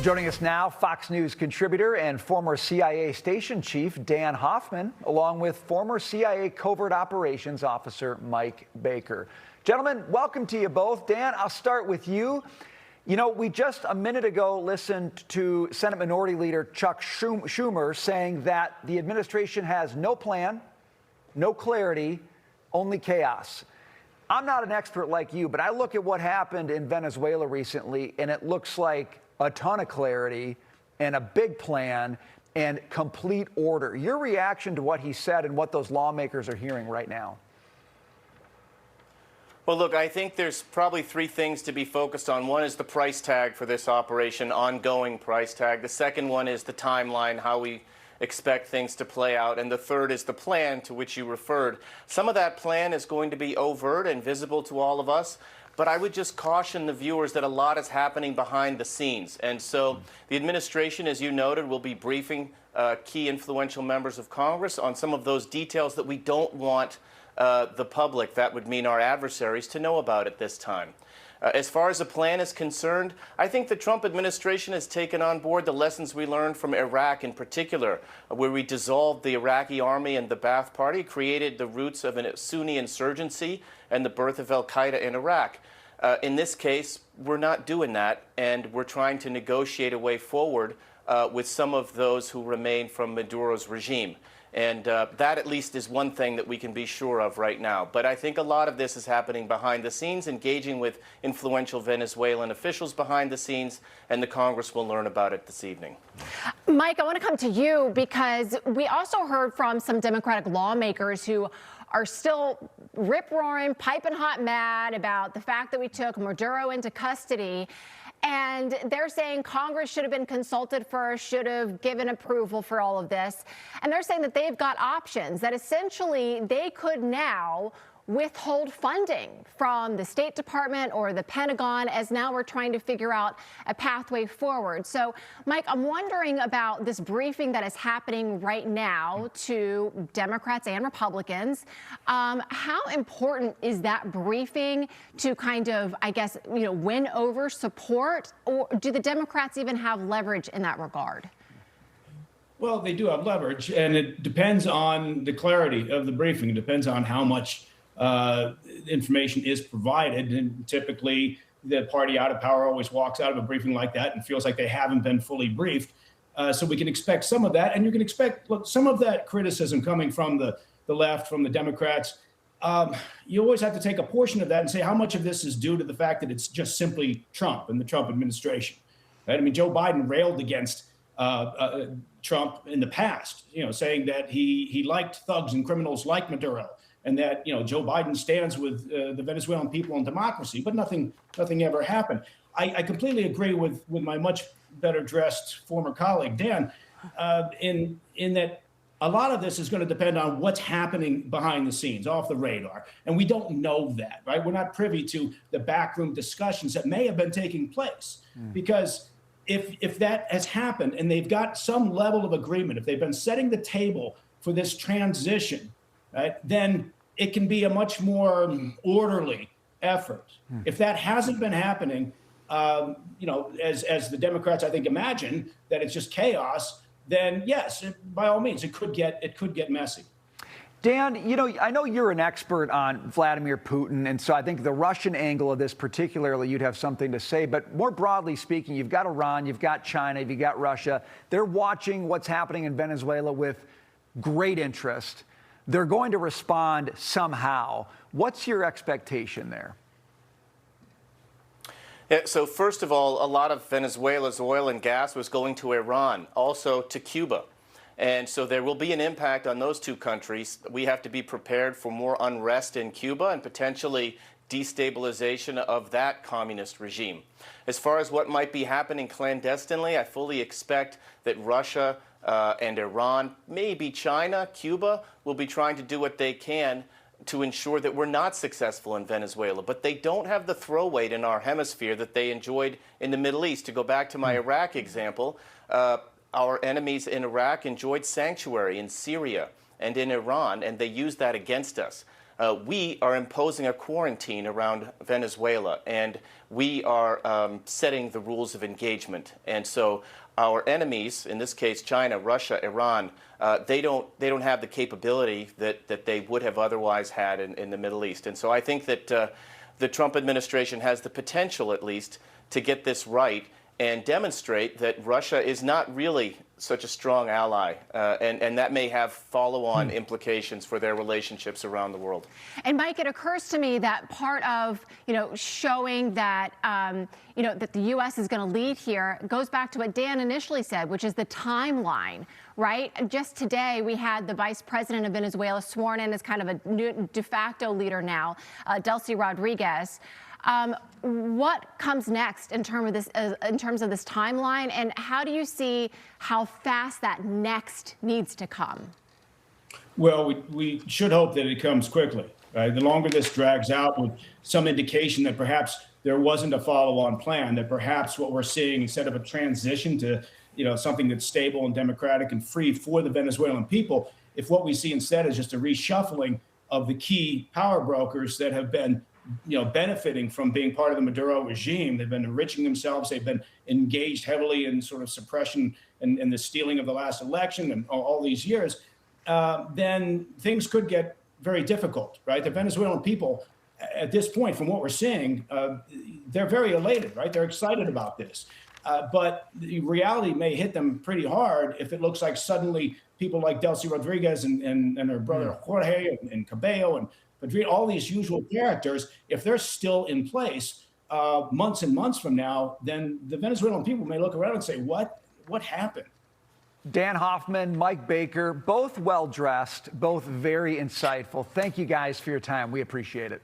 Joining us now, Fox News contributor and former CIA station chief Dan Hoffman, along with former CIA covert operations officer Mike Baker. Gentlemen, welcome to you both. Dan, I'll start with you. You know, we just a minute ago listened to Senate Minority Leader Chuck Schumer saying that the administration has no plan, no clarity, only chaos. I'm not an expert like you, but I look at what happened in Venezuela recently, and it looks like a ton of clarity and a big plan and complete order. Your reaction to what he said and what those lawmakers are hearing right now? Well, look, I think there's probably three things to be focused on. One is the price tag for this operation, ongoing price tag. The second one is the timeline, how we expect things to play out. And the third is the plan to which you referred. Some of that plan is going to be overt and visible to all of us. But I would just caution the viewers that a lot is happening behind the scenes. And so the administration, as you noted, will be briefing key influential members of Congress on some of those details that we don't want the public, that would mean our adversaries, to know about at this time. As far as the plan is concerned, I think the Trump administration has taken on board the lessons we learned from Iraq in particular, where we dissolved the Iraqi army and the Ba'ath Party, created the roots of a Sunni insurgency and the birth of al-Qaeda in Iraq. In this case, we're not doing that, and we're trying to negotiate a way forward with some of those who remain from Maduro's regime. And that at least is one thing that we can be sure of right now. But I think a lot of this is happening behind the scenes, engaging with influential Venezuelan officials behind the scenes, and the Congress will learn about it this evening. Mike, I want to come to you because we also heard from some Democratic lawmakers who are still rip-roaring, piping hot mad about the fact that we took Maduro into custody. And they're saying Congress should have been consulted first, should have given approval for all of this. And they're saying that they've got options, that essentially they could now withhold funding from the State Department or the Pentagon, as now we're trying to figure out a pathway forward. So, Mike, I'm wondering about this briefing that is happening right now to Democrats and Republicans. How important is that briefing to kind of, I guess, win over support? Or do the Democrats even have leverage in that regard? Well, they do have leverage, and it depends on the clarity of the briefing. It depends on how much information is provided, and typically the party out of power always walks out of a briefing like that and feels like they haven't been fully briefed. So we can expect some of that, and you can expect some of that criticism coming from the left, from the Democrats. You always have to take a portion of that and say how much of this is due to the fact that it's just simply Trump and the Trump administration. Right? I mean, Joe Biden railed against Trump in the past, saying that he liked thugs and criminals like Maduro, and that Joe Biden stands with the Venezuelan people and democracy, but nothing ever happened. I completely agree with my much better dressed former colleague Dan in that a lot of this is going to depend on what's happening behind the scenes, off the radar, and we don't know that, right? We're not privy to the backroom discussions that may have been taking place, because if that has happened and they've got some level of agreement, if they've been setting the table for this transition, right, then it can be a much more orderly effort. If that hasn't been happening, as the Democrats, I think, imagine that it's just chaos, then yes, by all means, it could get messy. Dan, I know you're an expert on Vladimir Putin, and so I think the Russian angle of this particularly, you'd have something to say. But more broadly speaking, you've got Iran, you've got China, you've got Russia. They're watching what's happening in Venezuela with great interest. They're going to respond somehow. What's your expectation there? Yeah, so first of all, a lot of Venezuela's oil and gas was going to Iran, also to Cuba. And so there will be an impact on those two countries. We have to be prepared for more unrest in Cuba and potentially destabilization of that communist regime. As far as what might be happening clandestinely, I fully expect that Russia and Iran, maybe China, Cuba, will be trying to do what they can to ensure that we're not successful in Venezuela. But they don't have the throw weight in our hemisphere that they enjoyed in the Middle East. To go back to my Iraq example, our enemies in Iraq enjoyed sanctuary in Syria and in Iran, and they used that against us. we are imposing a quarantine around Venezuela, and we are setting the rules of engagement. And so our enemies, in this case China, Russia, Iran, they don't have the capability that they would have otherwise had in the Middle East. And so I think that the Trump administration has the potential, at least, to get this right and demonstrate that Russia is not really such a strong ally, and that may have follow-on implications for their relationships around the world. And Mike, it occurs to me that part of showing that that the U.S. is going to lead here goes back to what Dan initially said, which is the timeline. Right? Just today, we had the vice president of Venezuela sworn in as kind of a new de facto leader now, Delcy Rodriguez. What comes next in terms of this timeline, and how do you see how fast that next needs to come? Well, we should hope that it comes quickly. Right? The longer this drags out, with some indication that perhaps there wasn't a follow-on plan, that perhaps what we're seeing, instead of a transition to something that's stable and democratic and free for the Venezuelan people, if what we see instead is just a reshuffling of the key power brokers that have been benefiting from being part of the Maduro regime. They've been enriching themselves. They've been engaged heavily in sort of suppression and the stealing of the last election and all these years. Then things could get very difficult, right? The Venezuelan people, at this point, from what we're seeing, they're very elated, right? They're excited about this. But the reality may hit them pretty hard if it looks like suddenly people like Delcy Rodriguez and her brother Jorge and Cabello and Padrino, all these usual characters, if they're still in place months and months from now, then the Venezuelan people may look around and say, what happened? Dan Hoffman, Mike Baker, both well-dressed, both very insightful. Thank you guys for your time. We appreciate it.